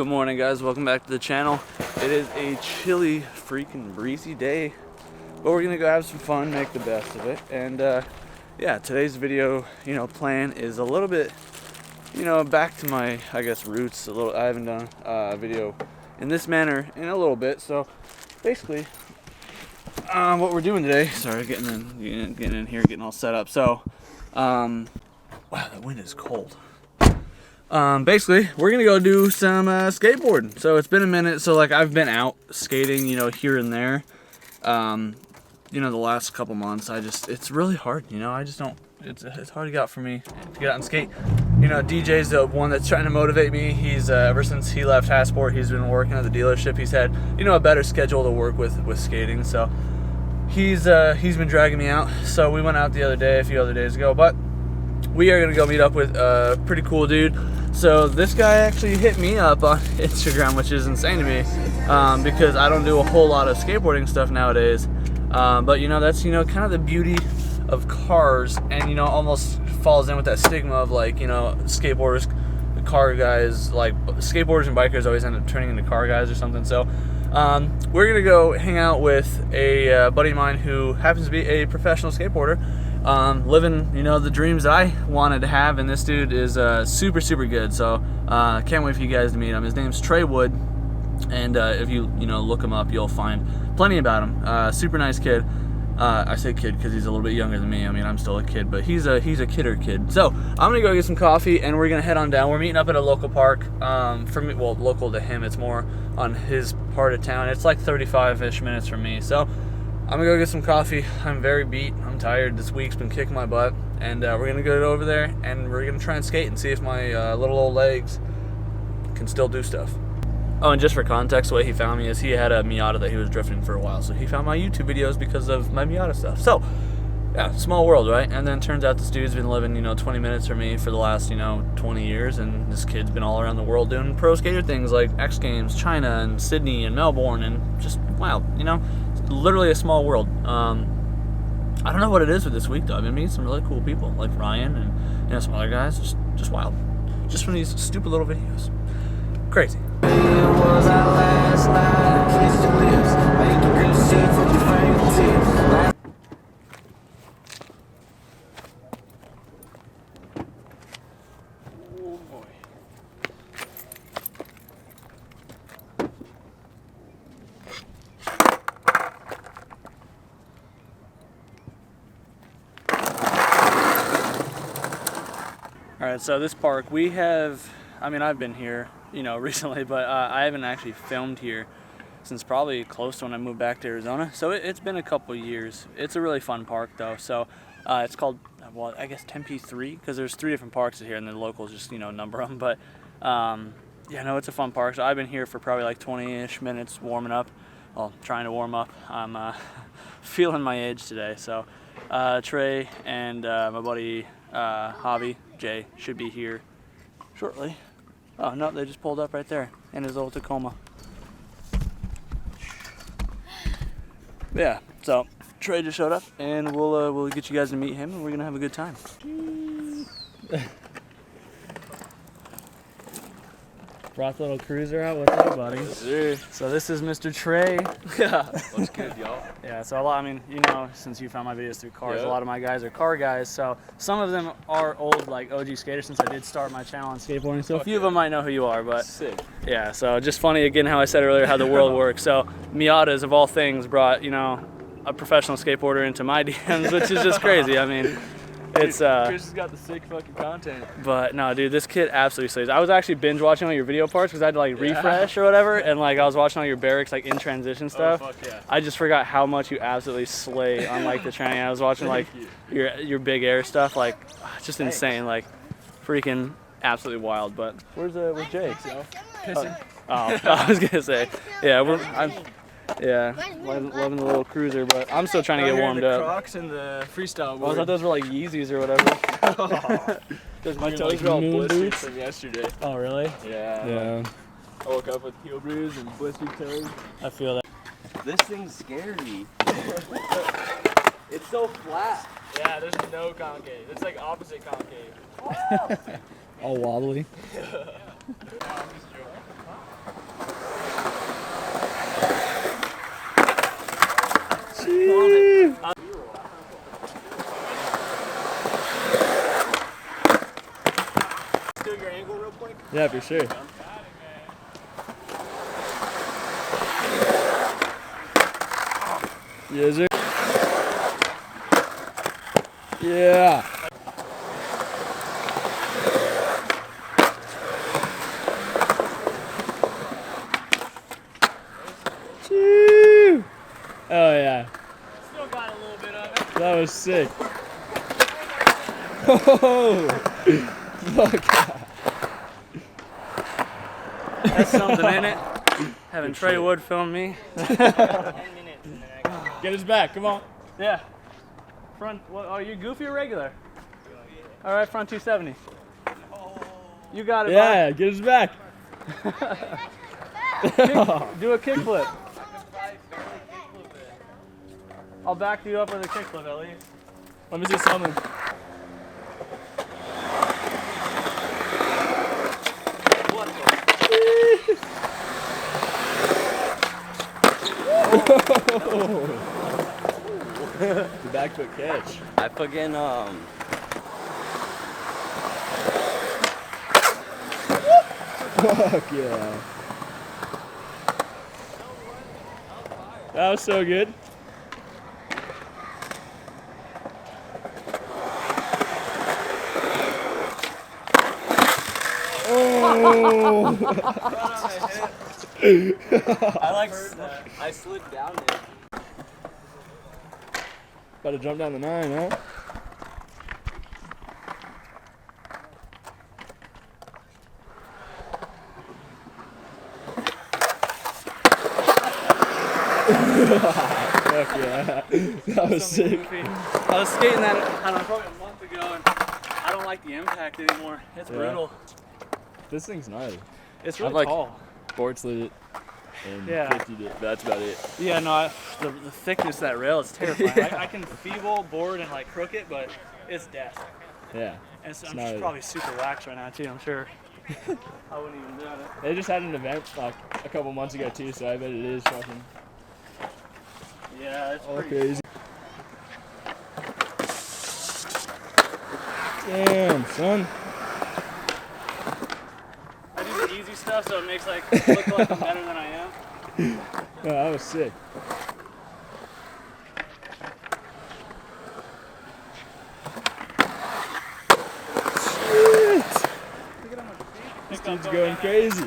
Good morning, guys. Welcome back to the channel. It is a chilly, freaking breezy day, but we're gonna go have some fun, make the best of it. And yeah, today's video, plan is a little bit, back to my, I guess, roots. I haven't done a video in this manner in a little bit. So basically, what we're doing today. Sorry, getting in here, getting all set up. So, wow, that wind is cold. Basically, we're gonna go do some skateboarding. So it's been a minute. So like I've been out skating, here and there. The last couple months, it's really hard. I just don't. It's hard to get out for me to get out and skate. DJ's the one that's trying to motivate me. He's ever since he left Hasport, he's been working at the dealership. He's had a better schedule to work with skating. So he's been dragging me out. So we went out the other day, a few other days ago, but we are gonna go meet up with a pretty cool dude. So this guy actually hit me up on Instagram, which is insane to me, because I don't do a whole lot of skateboarding stuff nowadays. But that's kind of the beauty of cars, and almost falls in with that stigma of like skateboarders, car guys, like skateboarders and bikers always end up turning into car guys or something. So we're gonna go hang out with a buddy of mine who happens to be a professional skateboarder, living the dreams that I wanted to have, and this dude is super good. So can't wait for you guys to meet him. His name's Trey, and if you look him up, you'll find plenty about him. Super nice kid. I say kid because he's a little bit younger than me. I mean, I'm still a kid, but he's a kid. So I'm gonna go get some coffee, and we're gonna head on down. We're meeting up at a local park. For me, well, local to him, it's more on his part of town. It's like 35-ish minutes from me. So I'm gonna go get some coffee. I'm very beat. I'm tired. This week's been kicking my butt, and we're gonna go over there, and we're gonna try and skate and see if my little old legs can still do stuff. Oh, and just for context, the way he found me is he had a Miata that he was drifting for a while, so he found my YouTube videos because of my Miata stuff. So, yeah, small world, right? And then turns out this dude's been living, 20 minutes from me for the last, 20 years, and this kid's been all around the world doing pro skater things like X Games, China, and Sydney, and Melbourne, and just, wow, it's literally a small world. I don't know what it is with this week, though. I've been meeting some really cool people, like Ryan and some other guys. Just wild. Just from these stupid little videos. Crazy. All right, so this park, I've been here, recently, but I haven't actually filmed here since probably close to when I moved back to Arizona. So it's been a couple years. It's a really fun park though. So it's called, well, I guess Tempe 3, because there's 3 different parks here, and the locals just, number them. But yeah, no, it's a fun park. So I've been here for probably like 20-ish minutes warming up. Well, trying to warm up. I'm feeling my age today. So Trey and my buddy Javi, Jay, should be here shortly. Oh no, they just pulled up right there in his old Tacoma. Yeah, so Trey just showed up, and we'll get you guys to meet him, and we're gonna have a good time. Brought the little cruiser out. What's up, buddy? So this is Mr. Trey. What's good, y'all? Yeah, so since you found my videos through cars, a lot of my guys are car guys. So some of them are old, like OG skaters, since I did start my channel on skateboarding. So a few of them might know who you are, but sick. Yeah, so just funny again how I said earlier how the world works. So Miatas of all things brought a professional skateboarder into my DMs, which is just crazy. I mean, it's Chris has got the sick fucking content. But no, dude, this kid absolutely slays. I was actually binge watching all your video parts because I had to refresh or whatever, and I was watching all your barracks in transition stuff. Oh, fuck yeah. I just forgot how much you absolutely slay on the training. I was watching your big air stuff, just insane, freaking absolutely wild. But where's Jay? Pissing. I was gonna say, yeah, loving the little cruiser, but I'm still trying to get warmed up. Crocs and the freestyle board. Well, I thought those were Yeezys or whatever. My toes were all blistered from yesterday. Oh, really? Yeah. I woke up with heel bruise and blistered toes. I feel that. This thing's scary. It's so flat. Yeah, there's no concave. It's like opposite concave. All wobbly. Do your angle real quick. Yeah, for sure. Yes, sir. Yeah. Choo. Oh yeah. Still got a little bit of it. That was sick. Oh, fuck. That's something, ain't it? Having Trey Wood film me. 10 minutes. Get his back, come on. Yeah. Front, what, are you goofy or regular? All right, front 270. You got it, Yeah, get his back. Do a kickflip. I'll back you up with a kickflip at least. Let me see something. The back foot catch. I fucking Fuck yeah. That was so good. Oh! I slid down it. About to jump down the 9, huh? Fuck yeah. That was sick. I was skating that, I don't know, probably a month ago, and I don't like the impact anymore. It's brutal. This thing's nice. It's I've really like tall. board slid it and Yeah. 50'd it. That's about it. Yeah, no, the thickness of that rail is terrifying. I can feeble board and like crook it, but it's death. Yeah. And so It's I'm not just a- probably super waxed right now too, I'm sure. I wouldn't even do it. They just had an event like a couple months ago too, so I bet it is fucking Yeah, it's all pretty. crazy. Damn, son. I do the easy stuff so it makes like look like I'm better than I am. Oh, that was sick. Shit. This dude's going crazy.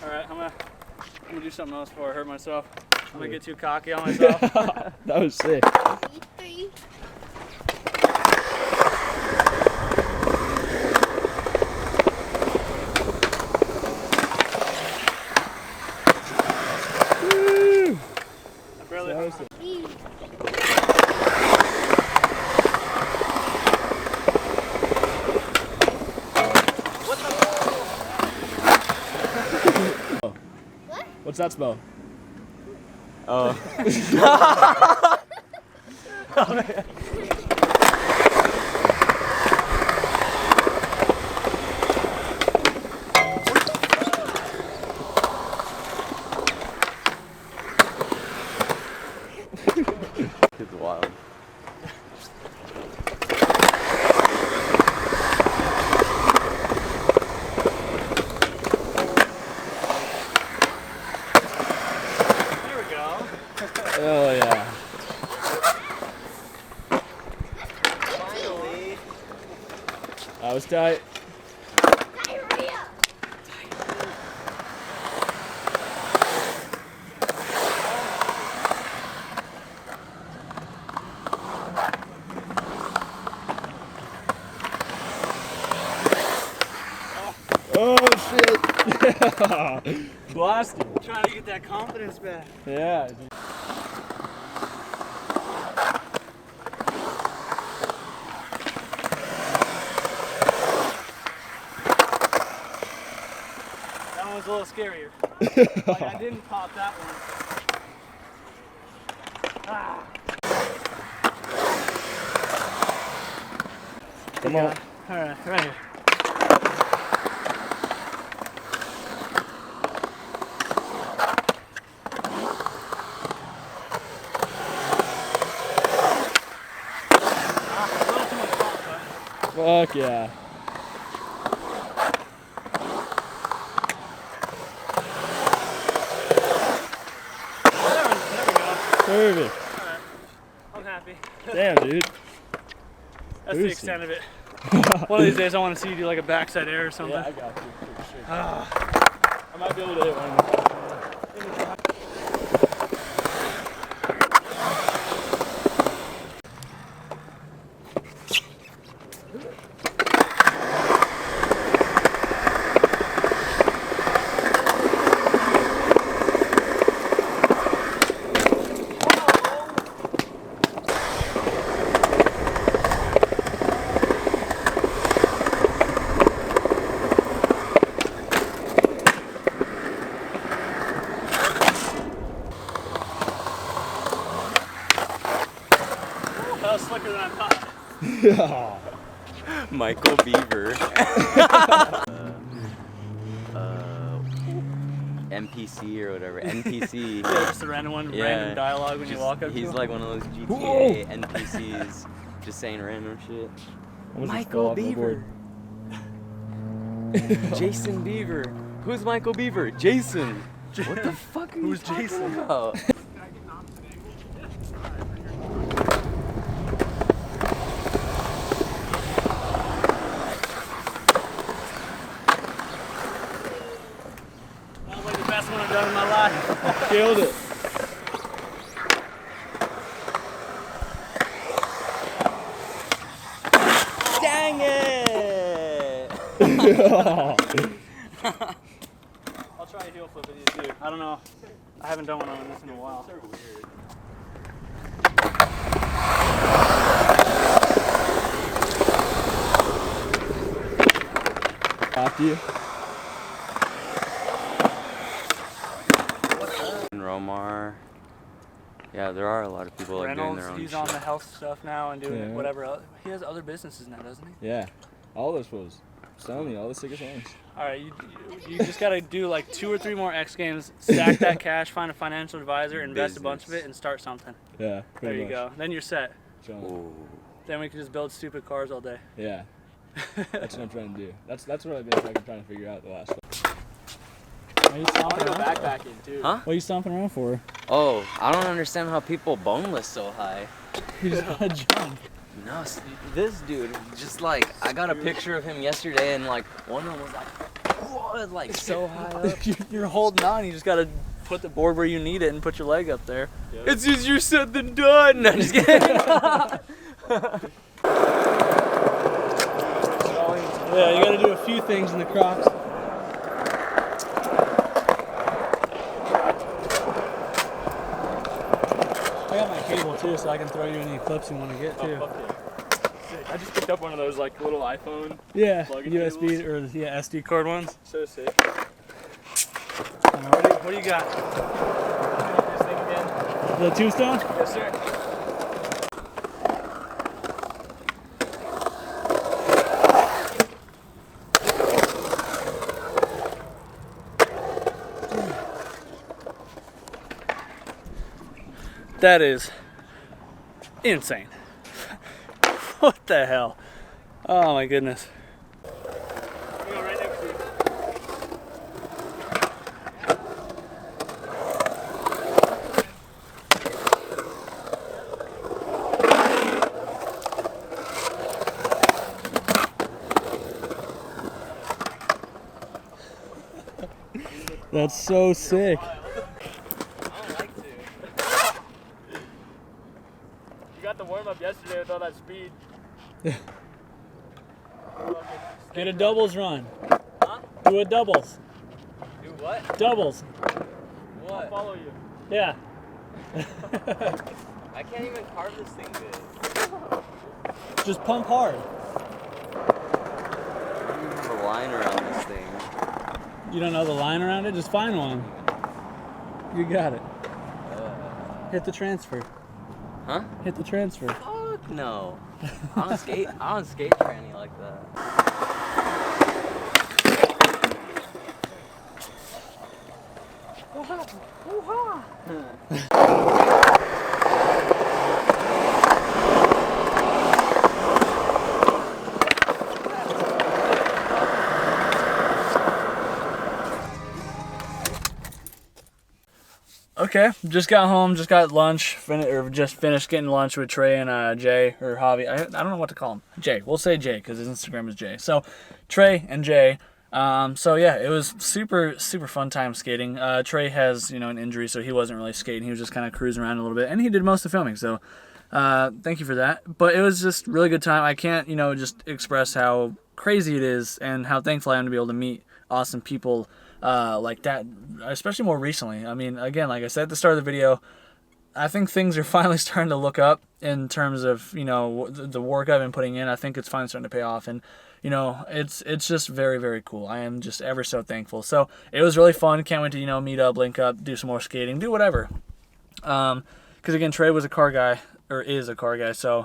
Alright, I'm gonna do something else before I hurt myself. I'm gonna get too cocky on myself. That was sick. Woo. I barely That was sick. What's that spell? Oh. It's wild. There we go. Oh yeah. Finally. That was tight. Oh shit! Blasted. Trying to get that confidence back. Yeah. That one was a little scarier. Like I didn't pop that one. Ah. Come on. Alright, right here. Fuck yeah. There we go. Perfect. Alright. I'm happy. Damn, dude. That's the extent of it. One of these days I want to see you do like a backside air or something. Yeah, I got you. For sure. I might be able to hit one. That was slicker than I thought. Yeah. Michael Beaver. NPC or whatever. NPC. Yeah, just a random one, random dialogue when you walk up to He's him. like one of those GTA NPCs, just saying random shit. Michael Beaver. Jason Beaver. Who's Michael Beaver? Jason. What the fuck are you talking about? That was like the best one I've done in my life. Killed it. Dang it! I'll try a heel flip with you too. I don't know. I haven't done one on this in a while. After you. Romar. Yeah, there are a lot of people like doing Reynolds, their own he's shit. on the health stuff now and doing Yeah. whatever else. He has other businesses now, doesn't he? Yeah. All those fools. Telling you, all the sickest ones. All right, you just got to do like 2 or 3 more X Games, stack that cash, find a financial advisor, invest a bunch of it, and start something. Yeah. There pretty you much. go. Then you're set. Chilling. Ooh. Then we can just build stupid cars all day. Yeah. That's what I'm trying to do. That's what I've been fucking trying to figure out the last one. Are you stomping around? Backpacking too. Huh? What are you stomping around for? Oh, I don't understand how people boneless so high. You just gotta jump. No, this dude, just like, I got a picture of him yesterday and like, one of them was like, whoa, like so high up. You're holding on. You just got to put the board where you need it and put your leg up there. Yep. It's easier said than done. No, just kidding. Yeah, you got to do a few things in the Crocs. I got my cable too, so I can throw you any clips you want to get too. Oh, fuck yeah. I just picked up one of those like little iPhone. Yeah, Plug-in USB cables. or yeah SD card ones. So sick. What do you got? This thing again. The tombstone? Yes, sir. That is insane. What the hell? Oh my goodness. We go right next to you. That's so sick. I don't like to. You got the warm up yesterday with all that speed. Get a doubles run. Huh? Do a doubles. Do what? Doubles. I'll What? follow you. Yeah. I can't even carve this thing good. Just pump hard. I don't even have a line around this thing. You don't know the line around it? Just find one. You got it. Hit the transfer. Huh? Hit the transfer. Fuck no. I don't skate tranny like that. okay. Just got home, just got lunch, just finished getting lunch with Trey and Jay, or Javi. I don't know what to call him. Jay. We'll say Jay because his Instagram is Jay. So Trey and Jay. So yeah, it was super fun time skating. Trey has, an injury, so he wasn't really skating. He was just kind of cruising around a little bit, and he did most of the filming. So thank you for that. But it was just really good time. I can't, just express how crazy it is and how thankful I am to be able to meet awesome people like that, especially more recently. I mean, again, like I said at the start of the video, I think things are finally starting to look up in terms of, the work I've been putting in. I think it's finally starting to pay off, and it's just very, very cool. I am just ever so thankful. So it was really fun. Can't wait to, meet up, link up, do some more skating, do whatever. Because again, Trey was a car guy, or is a car guy. So,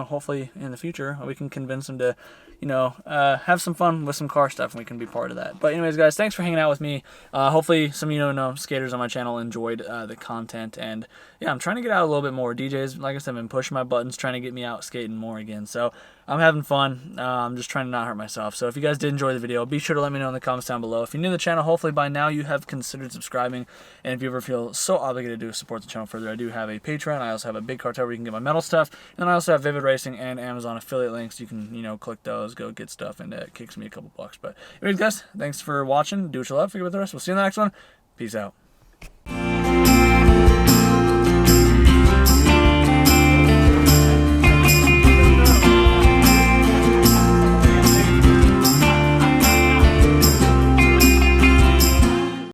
hopefully in the future we can convince him to, have some fun with some car stuff, and we can be part of that. But anyways, guys, thanks for hanging out with me. Hopefully some skaters on my channel enjoyed the content, and yeah, I'm trying to get out a little bit more. DJs, like I said, have been pushing my buttons, trying to get me out skating more again. So I'm having fun. I'm just trying to not hurt myself. So if you guys did enjoy the video, be sure to let me know in the comments down below. If you're new to the channel, hopefully by now you have considered subscribing. And if you ever feel so obligated to support the channel further, I do have a Patreon. I also have a Big Cartel where you can get my metal stuff. And then I also have Vivid Racing and Amazon affiliate links. You can, click those, go get stuff, and it kicks me a couple bucks. But anyways, guys, thanks for watching. Do what you love. Forget about the rest. We'll see you in the next one. Peace out.